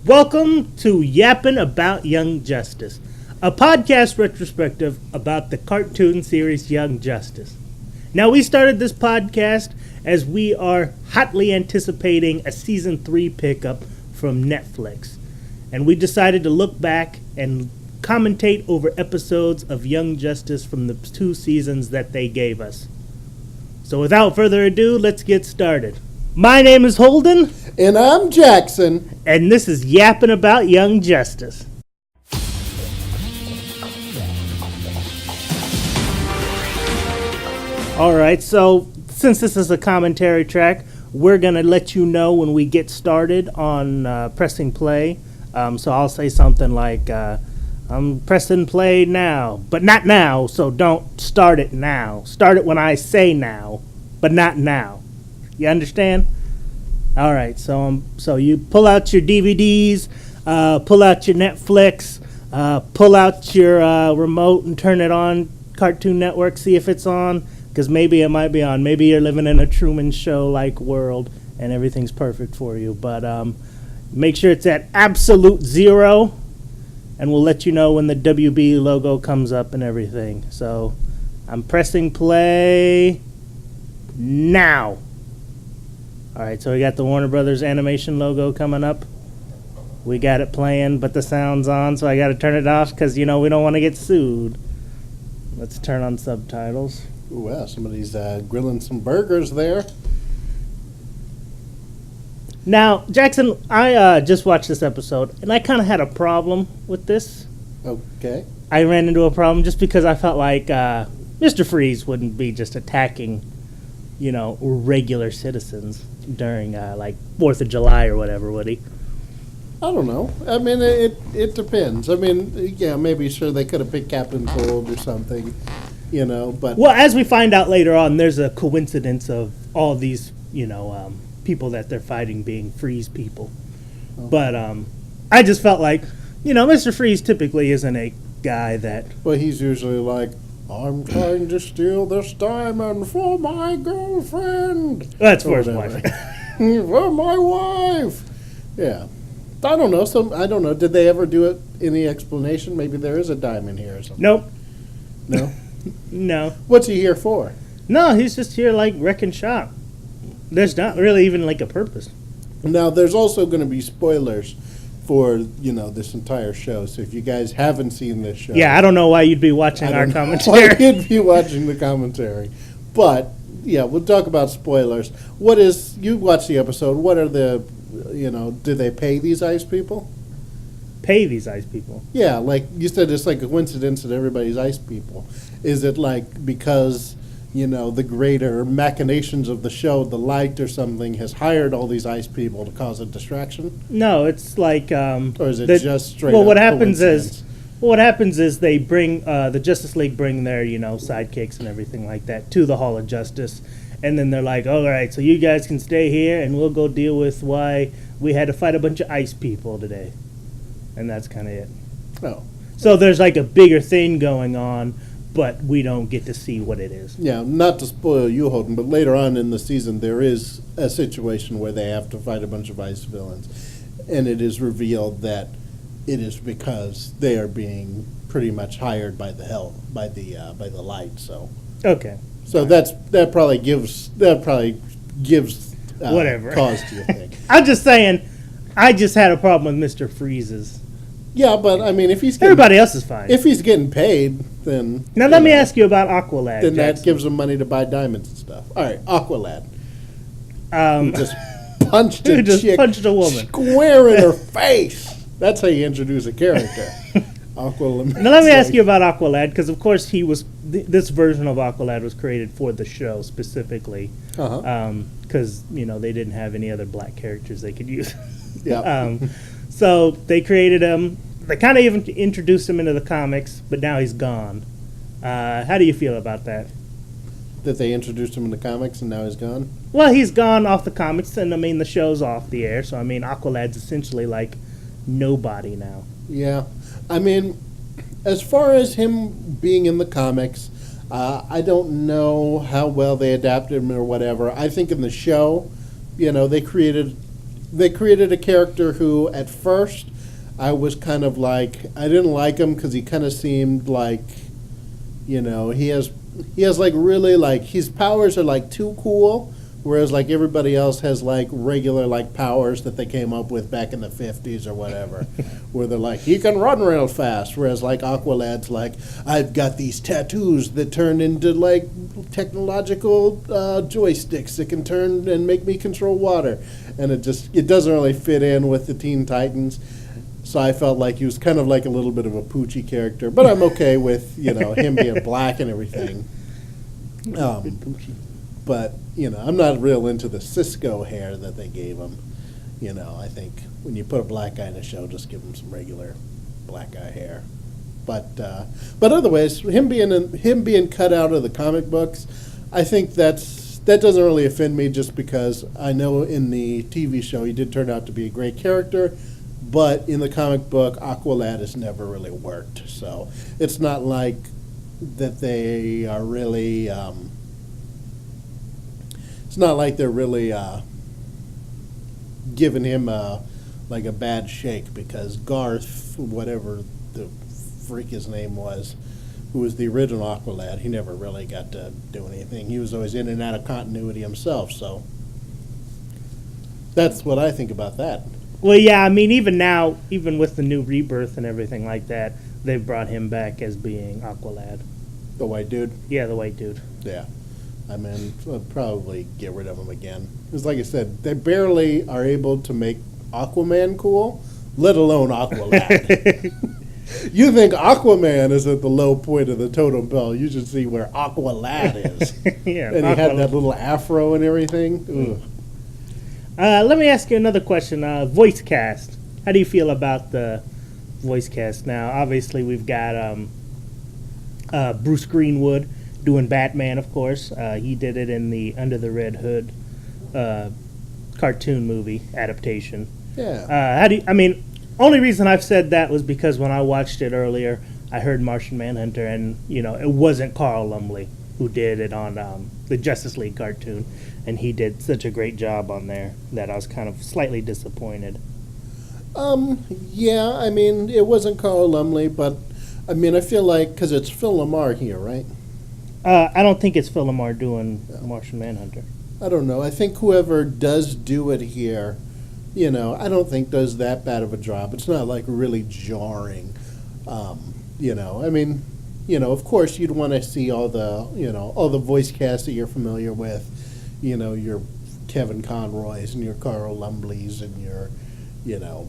Welcome to Yappin About Young Justice, a podcast retrospective about the cartoon series Young Justice. Now, we started this podcast as we are hotly anticipating a Season 3 pickup from Netflix. And we decided to look back and commentate over episodes of Young Justice from the 2 seasons that they gave us. So without further ado, let's get started. My name is Holden. And I'm Jackson. And this is Yappin' About Young Justice. Alright, so since this is a commentary track, we're going to let you know when we get started on pressing play. So I'll say something like, I'm pressing play now, but not now, so don't start it now. Start it when I say now, but not now. You understand? All right, so you pull out your DVDs, pull out your Netflix, pull out your remote and turn it on Cartoon Network, see if it's on, because maybe it might be on. Maybe you're living in a Truman Show-like world and everything's perfect for you. But make sure it's at absolute 0, and we'll let you know when the WB logo comes up and everything. So I'm pressing play now. All right, so we got the Warner Brothers animation logo coming up. We got it playing, but the sound's on, so I got to turn it off because, we don't want to get sued. Let's turn on subtitles. Ooh, wow, somebody's grilling some burgers there. Now, Jackson, I just watched this episode, and I kind of had a problem with this. Okay. I ran into a problem just because I felt like Mr. Freeze wouldn't be just attacking, regular citizens during, 4th of July or whatever, would he? I don't know. I mean, it depends. I mean, yeah, maybe sure they could have picked Captain Cold or something, but... Well, as we find out later on, there's a coincidence of all these, people that they're fighting being Freeze people. Okay. But I just felt like, Mr. Freeze typically isn't a guy that... Well, he's usually like, I'm trying to steal this diamond for my girlfriend. That's for his wife. For my wife. Yeah. I don't know. Did they ever do it? Any explanation? Maybe there is a diamond here or something. Nope. No? No. What's he here for? No, he's just here wrecking shop. There's not really even a purpose. Now, there's also going to be spoilers for, this entire show. So if you guys haven't seen this show... Yeah, I don't know why you'd be watching our commentary. Why you'd be watching the commentary. But, yeah, we'll talk about spoilers. You watched the episode, what are the, do they pay these ice people? Pay these ice people? Yeah, like you said, it's like a coincidence that everybody's ice people. Is it because... the greater machinations of the show, the light or something, has hired all these ice people to cause a distraction? No, it's like... or is it just straight up what happens is they bring... the Justice League bring their, sidekicks and everything like that to the Hall of Justice. And then they're like, all right, so you guys can stay here and we'll go deal with why we had to fight a bunch of ice people today. And that's kind of it. Oh. So there's a bigger thing going on, but we don't get to see what it is. Yeah, not to spoil you, Holden, but later on in the season there is a situation where they have to fight a bunch of ice villains, and it is revealed that it is because they are being pretty much hired by the light. So okay. So that probably gives whatever cause to your thing. I'm just saying, I just had a problem with Mr. Freeze's. Yeah, but I mean, if he's everybody else is fine. If he's getting paid, then now let me ask you about Aqualad. Then Jackson. That gives him money to buy diamonds and stuff. All right, Aqualad. Just punched a woman square in her face. That's how you introduce a character. Aqualad. Now let me ask you about Aqualad, because of course he was this version of Aqualad was created for the show specifically, because they didn't have any other black characters they could use. Yeah. So they created him. They kind of even introduced him into the comics, but now he's gone. How do you feel about that? That they introduced him in the comics and now he's gone? Well, he's gone off the comics, and the show's off the air. So Aqualad's essentially nobody now. Yeah, I mean, as far as him being in the comics, I don't know how well they adapted him or whatever. I think in the show, they created they created a character who, at first, I was kind of like, I didn't like him because he kind of seemed like, he has like really like, his powers are like too cool, whereas like everybody else has like regular like powers that they came up with back in the 50s or whatever, where they're like, he can run real fast, whereas like Aqualad's like, I've got these tattoos that turn into like technological joysticks that can turn and make me control water, and it doesn't really fit in with the Teen Titans. So I felt like he was kind of like a little bit of a Poochie character, but I'm okay with him being black and everything. But I'm not real into the Cisco hair that they gave him. I think when you put a black guy in a show, just give him some regular black guy hair. But otherwise, him being cut out of the comic books, I think that doesn't really offend me, just because I know in the TV show he did turn out to be a great character. But in the comic book, Aqualad has never really worked. So it's not like that they are really. It's not like they're really giving him like a bad shake, because Garth, whatever the freak his name was, who was the original Aqualad, he never really got to do anything. He was always in and out of continuity himself. So that's what I think about that. Well, yeah, I mean, even now, even with the new rebirth and everything like that, they've brought him back as being Aqualad. The white dude? Yeah, the white dude. Yeah. I mean, I'll probably get rid of him again. Because like I said, they barely are able to make Aquaman cool, let alone Aqualad. You think Aquaman is at the low point of the totem pole, you should see where Aqualad is. Yeah, and he had that little afro and everything. Let me ask you another question. Voice cast. How do you feel about the voice cast now? Obviously, we've got Bruce Greenwood doing Batman, of course. He did it in the Under the Red Hood cartoon movie adaptation. Yeah. Only reason I've said that was because when I watched it earlier, I heard Martian Manhunter, and it wasn't Carl Lumbly who did it on the Justice League cartoon, and he did such a great job on there that I was kind of slightly disappointed. Yeah, I mean, it wasn't Carl Lumbly, but I mean, I feel like, because it's Phil Lamar here, right? I don't think it's Phil Lamar doing Martian Manhunter. I don't know. I think whoever does do it here, I don't think does that bad of a job. It's not like really jarring. I mean, of course you'd want to see all the voice cast that you're familiar with, your Kevin Conroys and your Carl Lumleys and your,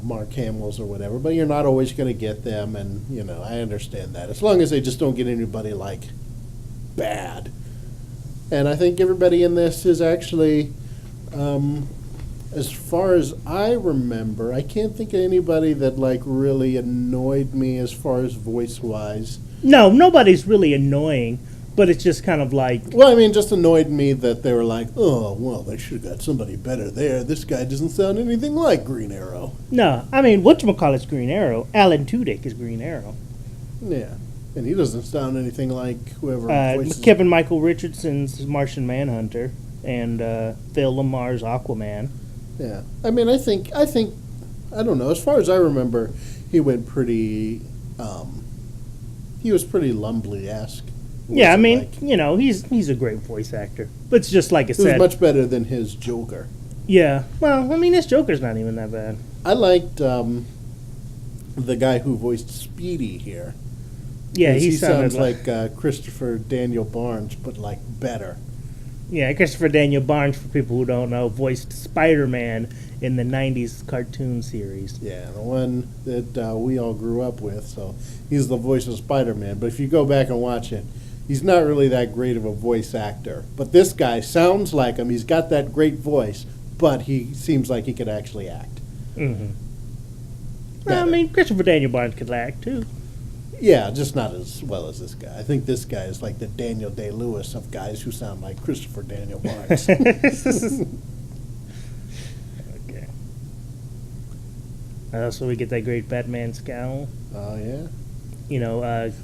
Mark Hamill's or whatever, but you're not always going to get them, and, I understand that. As long as they just don't get anybody, like, bad. And I think everybody in this is actually, as far as I remember, I can't think of anybody that, like, really annoyed me as far as voice-wise. No, nobody's really annoying, but it's just kind of like... Well, I mean, just annoyed me that they were like, oh, well, they should have got somebody better there. This guy doesn't sound anything like Green Arrow. No, I mean, whatchamacallit's Green Arrow. Alan Tudyk is Green Arrow. Yeah, and he doesn't sound anything like whoever voices... Kevin Michael Richardson's Martian Manhunter, and Phil Lamar's Aquaman. Yeah, I mean, I think, I don't know, as far as I remember, he went pretty, he was pretty Lumbly-esque. Yeah, I mean, he's a great voice actor. But it's just like I said. It was much better than his Joker. Yeah, well, I mean, his Joker's not even that bad. I liked the guy who voiced Speedy here. Yeah, he sounds like Christopher Daniel Barnes, but like better. Yeah, Christopher Daniel Barnes, for people who don't know, voiced Spider-Man in the 90s cartoon series. Yeah, the one that we all grew up with, so he's the voice of Spider-Man. But if you go back and watch it, he's not really that great of a voice actor. But this guy sounds like him. He's got that great voice, but he seems like he could actually act. Mm-hmm. Well, I mean, Christopher Daniel Barnes could act, too. Yeah, just not as well as this guy. I think this guy is like the Daniel Day-Lewis of guys who sound like Christopher Daniel Barnes. Okay. So we get that great Batman scowl. Oh, yeah.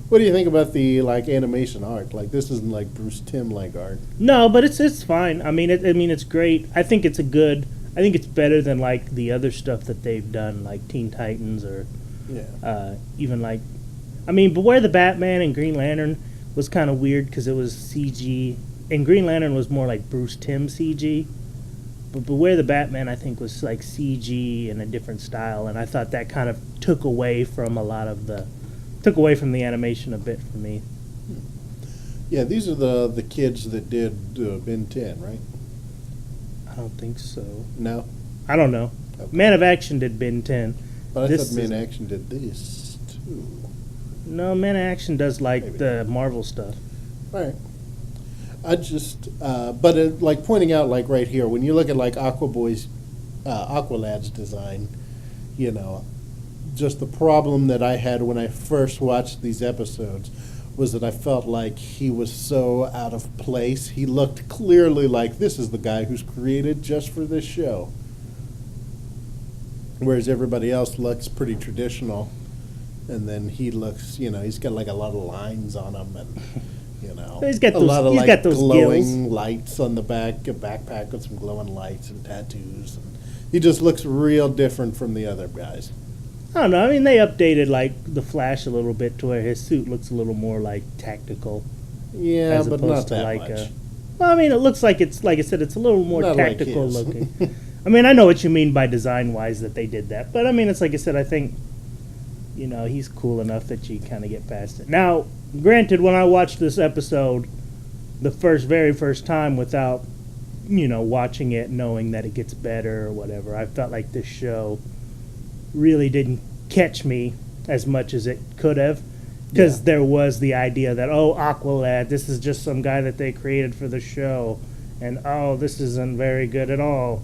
What do you think about the animation art? Like, this isn't like Bruce Timm art. No, but it's fine. I mean, it's great. I think it's a good I think it's better than like the other stuff that they've done, like Teen Titans or Yeah. even like, I mean, Beware the Batman and Green Lantern was kind of weird because it was CG, and Green Lantern was more like Bruce Timm CG. But Beware the Batman, I think, was like CG in a different style, and I thought that kind of took away from the animation a bit for me. Yeah, these are the kids that did Ben 10, right? I don't think so. No? I don't know. Okay. Man of Action did Ben 10. But I This thought Man is- Action did this, too. No, Man of Action does like Maybe. the Marvel stuff. All right. I just, like pointing out, like right here, when you look at like Aqualad's design, just the problem that I had when I first watched these episodes was that I felt like he was so out of place. He looked clearly like this is the guy who's created just for this show. Whereas everybody else looks pretty traditional. And then he looks, he's got like a lot of lines on him and, He's got a those- lot of he's like got those glowing gills. lights on the back, a backpack with some glowing lights and tattoos. And he just looks real different from the other guys. I don't know. I mean, they updated like the Flash a little bit to where his suit looks a little more like tactical. Yeah, as but opposed not to that like much. well, I mean, it looks like it's like I said, it's a little more Not like tactical his. looking. I mean, I know what you mean by design wise that they did that, but I mean, it's like I said, I think he's cool enough that you kind of get past it. Now, granted, when I watched this episode the very first time without watching it, knowing that it gets better or whatever, I felt like this show really didn't catch me as much as it could have. Because Yeah. there was the idea that, Aqualad, this is just some guy that they created for the show. And, this isn't very good at all,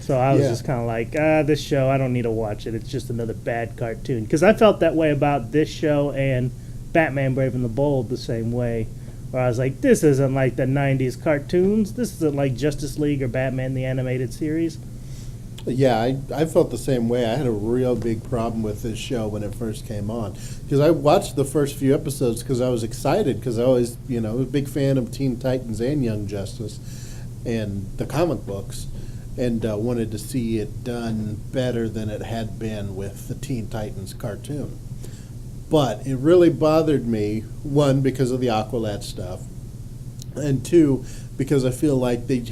So I was Yeah. just kind of like, this show, I don't need to watch it. It's just another bad cartoon. Because I felt that way about this show and Batman Brave and the Bold the same way. Where I was like, this isn't like the 90s cartoons. This isn't like Justice League or Batman the Animated Series. Yeah, I felt the same way. I had a real big problem with this show when it first came on. Because I watched the first few episodes because I was excited because I always, was a big fan of Teen Titans and Young Justice and the comic books and wanted to see it done better than it had been with the Teen Titans cartoon. But it really bothered me, one, because of the Aqualad stuff, and two, because I feel like they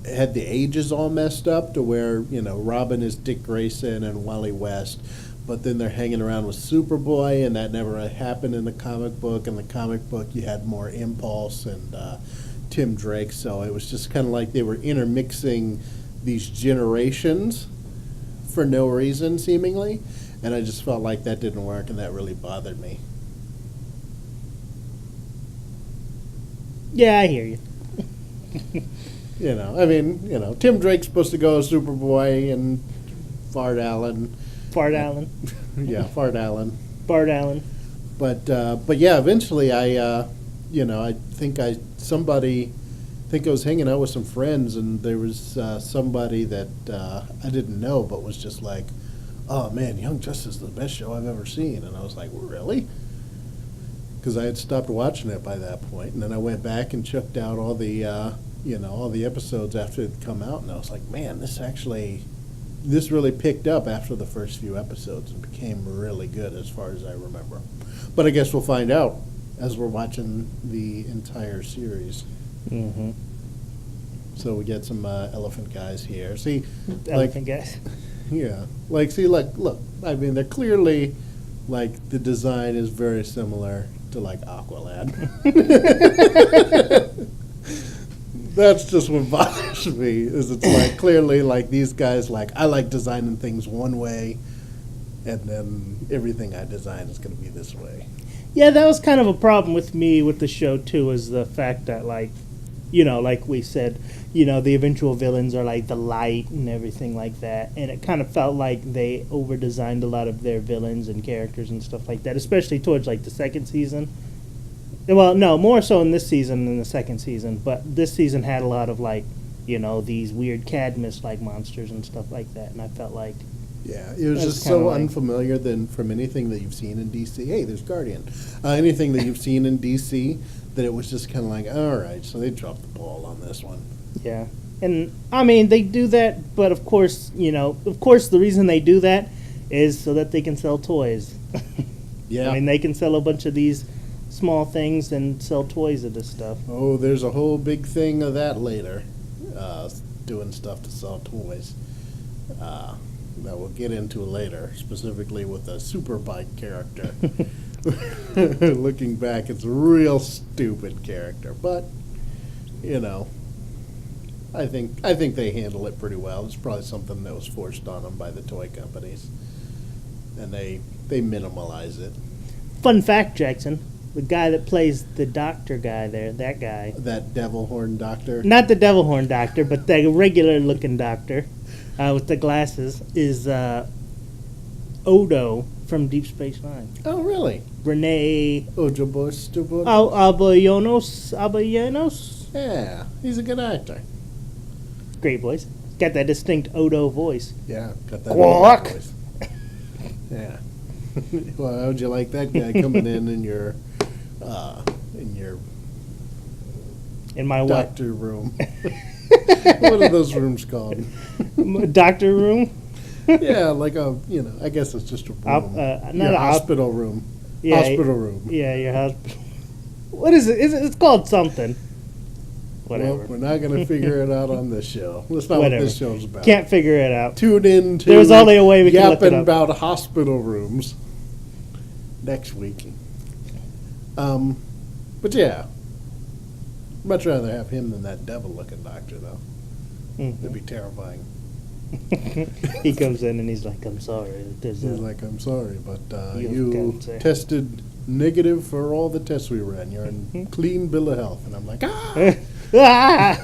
had the ages all messed up to where, Robin is Dick Grayson and Wally West, but then they're hanging around with Superboy, and that never happened in the comic book. In the comic book, you had more Impulse and Tim Drake, so it was just kind of like they were intermixing these generations for no reason, seemingly, and I just felt like that didn't work, and that really bothered me. Yeah, I hear you. Tim Drake's supposed to go as Superboy and Fart Allen. Fart Allen. Yeah, Fart Allen. Bart Allen. But yeah, eventually I think I was hanging out with some friends and there was somebody that I didn't know but was just like, oh man, Young Justice is the best show I've ever seen. And I was like, really? Because I had stopped watching it by that point, and then I went back and checked out all the all the episodes after it had come out, and I was like, man, this really picked up after the first few episodes and became really good as far as I remember. But I guess we'll find out as we're watching the entire series. Mm-hmm. So we get some elephant guys here. See, Elephant guys. yeah, look. I mean, they're clearly the design is very similar to Aqualad. That's just what bothers me. Is it's clearly these guys I like designing things one way, and then everything I design is going to be this way. Yeah, that was kind of a problem with me with the show too, is the fact that like we said, the eventual villains are the light and everything like that, and it kind of felt like they over designed a lot of their villains and characters and stuff like that, especially towards the second season. Well, no, more so in this season than the second season, but this season had a lot of these weird Cadmus monsters and stuff like that, and I felt like Yeah, it was That's just kinda so like- unfamiliar from anything that you've seen in DC. Hey, there's Guardian. Anything that you've seen in DC, that it was just kind of all right, so they dropped the ball on this one. yeah. And I mean, they do that, but of course, the reason they do that is so that they can sell toys. Yeah. I mean, they can sell a bunch of these small things and sell toys of this stuff. Oh, there's a whole big thing of that later. Doing stuff to sell toys. That we'll get into later, specifically with the Superbike character. Looking back, it's a real stupid character, but I think they handle it pretty well. It's probably something that was forced on them by the toy companies, and they minimalize it. Fun fact, Jackson. The guy that plays the doctor guy there, that guy. That devil horn doctor? Not the devil horn doctor, but the regular looking doctor with the glasses is Odo from Deep Space Nine. Oh, really? Renee Abayanos. Yeah, he's a good actor. Great voice. Got that distinct Odo voice. Yeah, got that Quark. voice. Yeah. Well, how'd you like that guy coming in your In my doctor room? What are those rooms called? Doctor room? Yeah, like I guess it's just a room. Not a hospital room. Yeah, hospital room. Yeah, your hospital. What is it? It's called something. Whatever. Well, we're not going to figure it out on this show. That's not Whatever. what this show's about. Can't figure it out. Tune in to There's only a way we can look it Yappin' up. about hospital rooms next week. But yeah, much rather have him than that devil-looking doctor, though. Mhm. That'd be terrifying. He comes in and he's like, "I'm sorry." He's like, "I'm sorry, but You you cancer." tested negative for all the tests we ran. You're in clean bill of health." And I'm like, ah! Ah!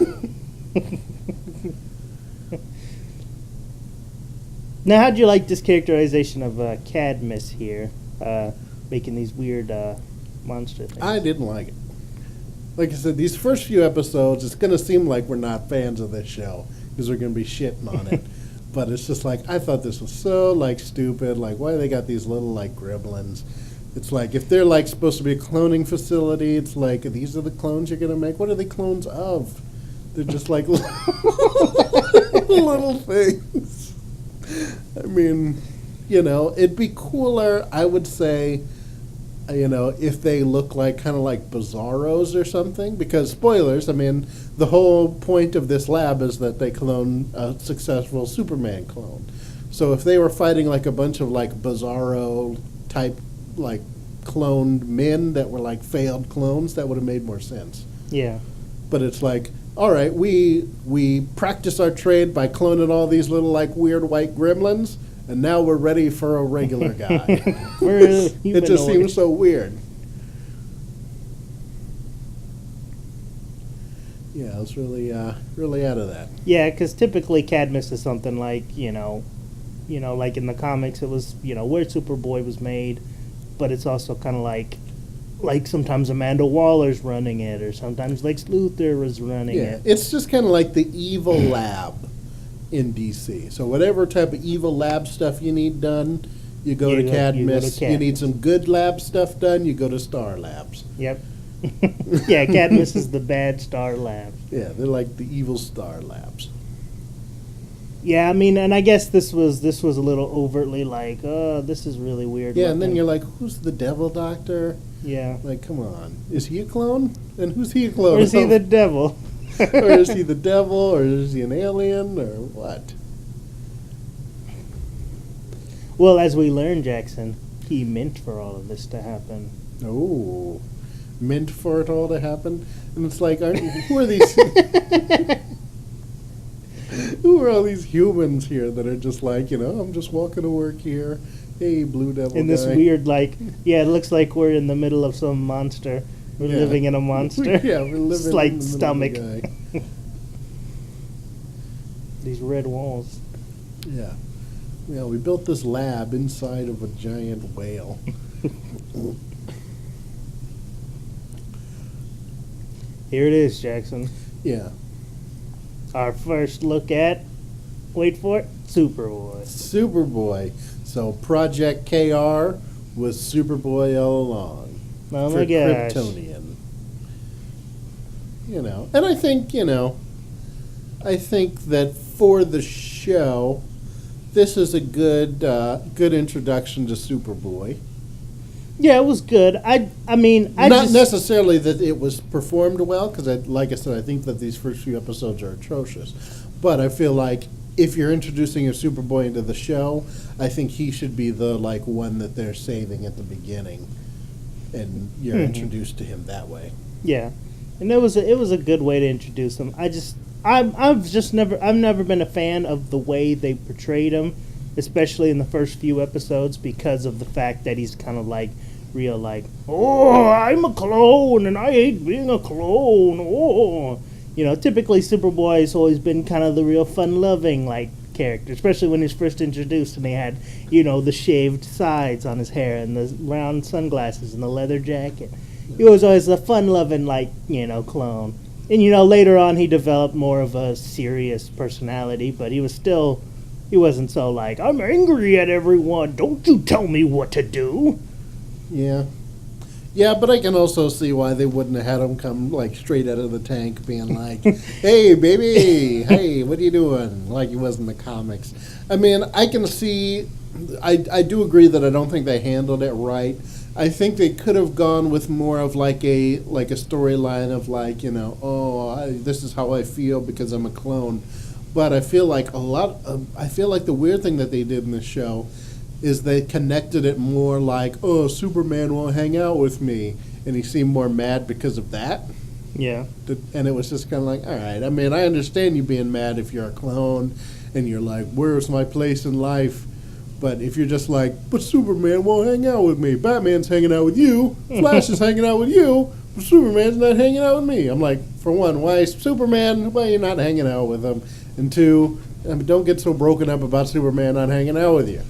Now, how'd you like this characterization of Cadmus here, making these weird monster things? I didn't like it. Like I said, these first few episodes, it's going to seem like we're not fans of this show because we're going to be shitting on it. But it's just like, I thought this was so, stupid. Like, why they got these little, gremlins? It's like, if they're, supposed to be a cloning facility, it's like, these are the clones you're going to make? What are they clones of? They're just, little things. I mean, it'd be cooler, I would say, if they look kind of like Bizarros or something. Because, spoilers, I mean, the whole point of this lab is that they clone a successful Superman clone. So if they were fighting a bunch of Bizarro-type, cloned men that were failed clones, that would have made more sense. Yeah. But it's all right, we practice our trade by cloning all these little weird white gremlins, and now we're ready for a regular guy. It just seems so weird. Yeah, I was really out of that. Yeah, because typically Cadmus is something like in the comics it was where Superboy was made, but it's also kind of like sometimes Amanda Waller's running it, or sometimes Lex Luthor was running it. It's just kind of like the evil lab in DC. So whatever type of evil lab stuff you need done, you go to Cadmus. You need some good lab stuff done, you go to Star Labs. Yep. Yeah, Cadmus is the bad Star Labs. Yeah, they're like the evil Star Labs. Yeah, I mean, and I guess this was a little overtly this is really weird. Yeah, and then you're like, who's the devil doctor? Yeah. Come on. Is he a clone? And who's he a clone Or is he of? the devil? Or is he the devil? Or is he an alien? Or what? Well, as we learned, Jackson, he meant for all of this to happen. Oh, meant for it all to happen? And it's who are these? Who are all these humans here that are just I'm just walking to work here. Hey, Blue Devil In this guy. weird, it looks like we're in the middle of some monster. We're living in a monster. Yeah, we're living It's in like the middle stomach. of the guy. These red walls. Yeah. Yeah, we built this lab inside of a giant whale. Here it is, Jackson. Yeah. Our first look at, wait for it, Superboy. Superboy. So Project KR was Superboy all along. Oh for my gosh. Kryptonian. And I think, I think that for the show, this is a good introduction to Superboy. Yeah, it was good. I mean, Not necessarily that it was performed well, because like I said, I think that these first few episodes are atrocious. But I feel like if you're introducing a Superboy into the show, I think he should be the one that they're saving at the beginning, and you're introduced to him that way. Yeah, and it was a good way to introduce him. I've never been a fan of the way they portrayed him, especially in the first few episodes, because of the fact that he's kind of real oh, I'm a clone and I hate being a clone. Oh, typically Superboy's always been kind of the real fun-loving character, especially when he was first introduced and they had the shaved sides on his hair and the round sunglasses and the leather jacket. He was always a fun-loving clone. And later on he developed more of a serious personality, but he wasn't so I'm angry at everyone, don't you tell me what to do. Yeah. Yeah, but I can also see why they wouldn't have had him come straight out of the tank being hey, baby, hey, what are you doing? Like he was in the comics. I mean, I can see, I do agree that I don't think they handled it right. I think they could have gone with more of a storyline of this is how I feel because I'm a clone. But I feel like the weird thing that they did in the show is they connected it more Superman won't hang out with me, and he seemed more mad because of that. Yeah. And it was just kind of all right, I mean, I understand you being mad if you're a clone, and you're where's my place in life? But if you're just but Superman won't hang out with me, Batman's hanging out with you, Flash is hanging out with you, but Superman's not hanging out with me. I'm for one, why Superman, why are you not hanging out with him? And two, don't get so broken up about Superman not hanging out with you.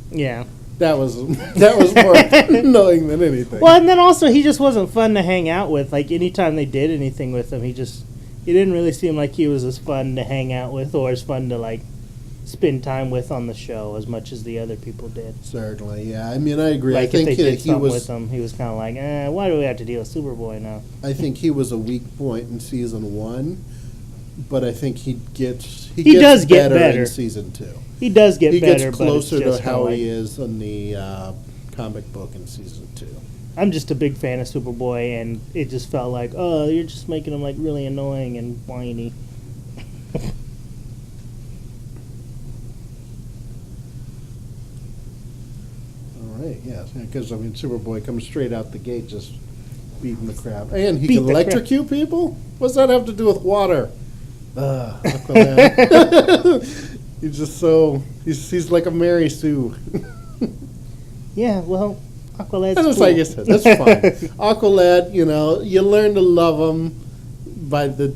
Yeah. That was more annoying than anything. Well, and then also he just wasn't fun to hang out with. Anytime they did anything with him, he didn't really seem like he was as fun to hang out with or as fun to spend time with on the show as much as the other people did. Certainly, yeah. I mean, I agree. I if they think did he something was with him, he was kind of why do we have to deal with Superboy now? I think he was a weak point in season 1, but I think he does get better in season 2. He does get better. He gets closer but it's to how he is in the comic book in season 2. I'm just a big fan of Superboy, and it just felt oh, you're just making him really annoying and whiny. All right, yeah, because Superboy comes straight out the gate just beating the crap, and he can electrocute people. What's that have to do with water? Aquaman. He's just he's like a Mary Sue. Yeah, well, Aqualad's that's cool. Like I said, that's fine. Aqualad, you learn to love him by the,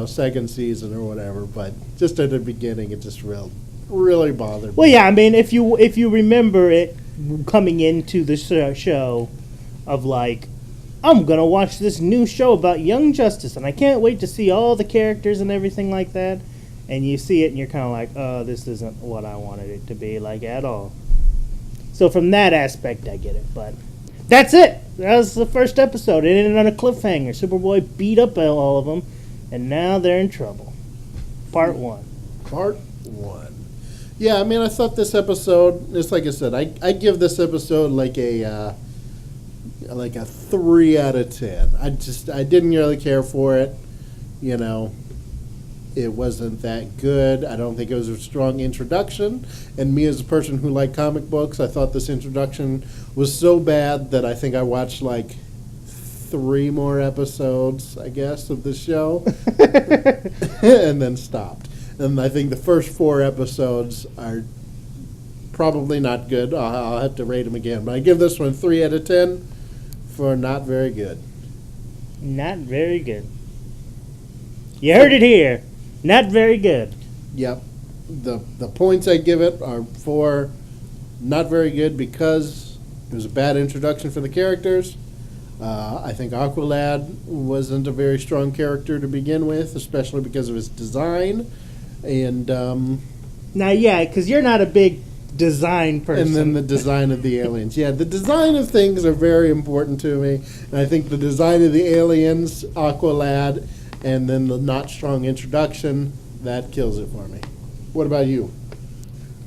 second season or whatever, but just at the beginning, it just really bothered me. Well, yeah, I mean, if you remember it coming into the show of I'm going to watch this new show about Young Justice, and I can't wait to see all the characters and everything like that. And you see it, and you're kind of oh, this isn't what I wanted it to be at all. So from that aspect, I get it. But that's it. That was the first episode. It ended on a cliffhanger. Superboy beat up all of them, and now they're in trouble. Part 1. Part 1. Yeah, I mean, I thought this episode, just like I said, I give this episode a 3 out of 10. I didn't really care for it, It wasn't that good. I don't think it was a strong introduction. And me as a person who liked comic books, I thought this introduction was so bad that I think I watched 3 more episodes, I guess, of the show. And then stopped. And I think the first 4 episodes are probably not good. I'll have to rate them again. But I give this one 3 out of 10 for not very good. Not very good. You heard it here. Not very good. Yep. The points I give it are for not very good because it was a bad introduction for the characters. I think Aqualad wasn't a very strong character to begin with, especially because of his design. And now, yeah, because you're not a big design person. And then the design of the aliens. Yeah, the design of things are very important to me. And I think the design of the aliens, Aqualad, and then the not strong introduction, that kills it for me. What about you?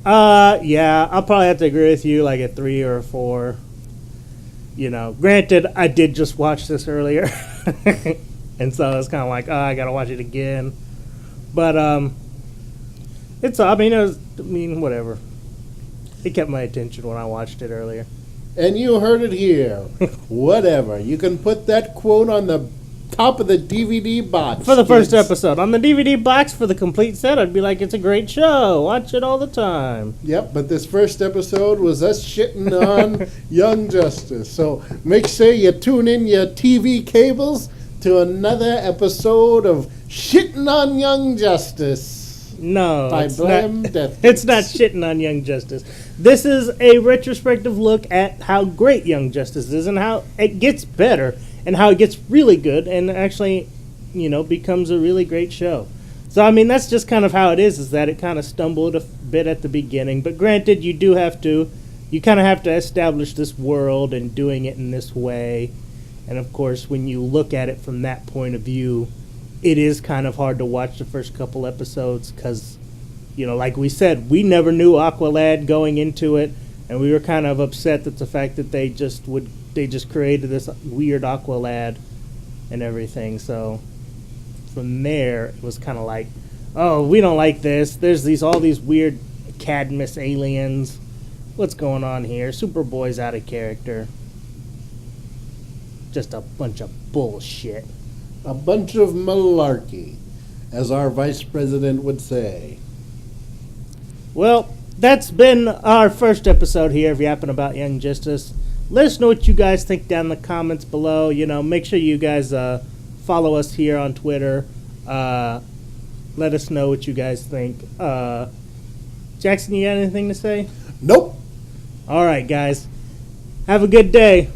Yeah, I'll probably have to agree with you, like a 3 or a 4. You know, granted, I did just watch this earlier, and so it's kind of like, oh, I gotta watch it again. But whatever. It kept my attention when I watched it earlier. And you heard it here. Whatever. You can put that quote on the top of the DVD box. For the first kids. episode. On the DVD box for the complete set, I'd be like, it's a great show. Watch it all the time. Yep, but this first episode was us shitting on Young Justice. So make sure you tune in your TV cables to another episode of Shitting on Young Justice. No, By it's Blam not, Death. it's not shitting on Young Justice. This is a retrospective look at how great Young Justice is and how it gets better and how it gets really good and actually, becomes a really great show. So, I mean, that's just kind of how it is that it kind of stumbled a bit at the beginning. But granted, you kind of have to establish this world and doing it in this way. And, of course, when you look at it from that point of view, it is kind of hard to watch the first couple episodes because, like we said, we never knew Aqualad going into it, and we were kind of upset at the fact that they just created this weird Aqualad and everything. So from there, it was kind of like, oh, we don't like this. There's all these weird Cadmus aliens. What's going on here? Superboy's out of character. Just a bunch of bullshit. A bunch of malarkey, as our vice president would say. Well, that's been our first episode here of Yappin' About Young Justice. Let us know what you guys think down in the comments below. Make sure you guys follow us here on Twitter. Let us know what you guys think. Jackson, you got anything to say? Nope. All right, guys. Have a good day.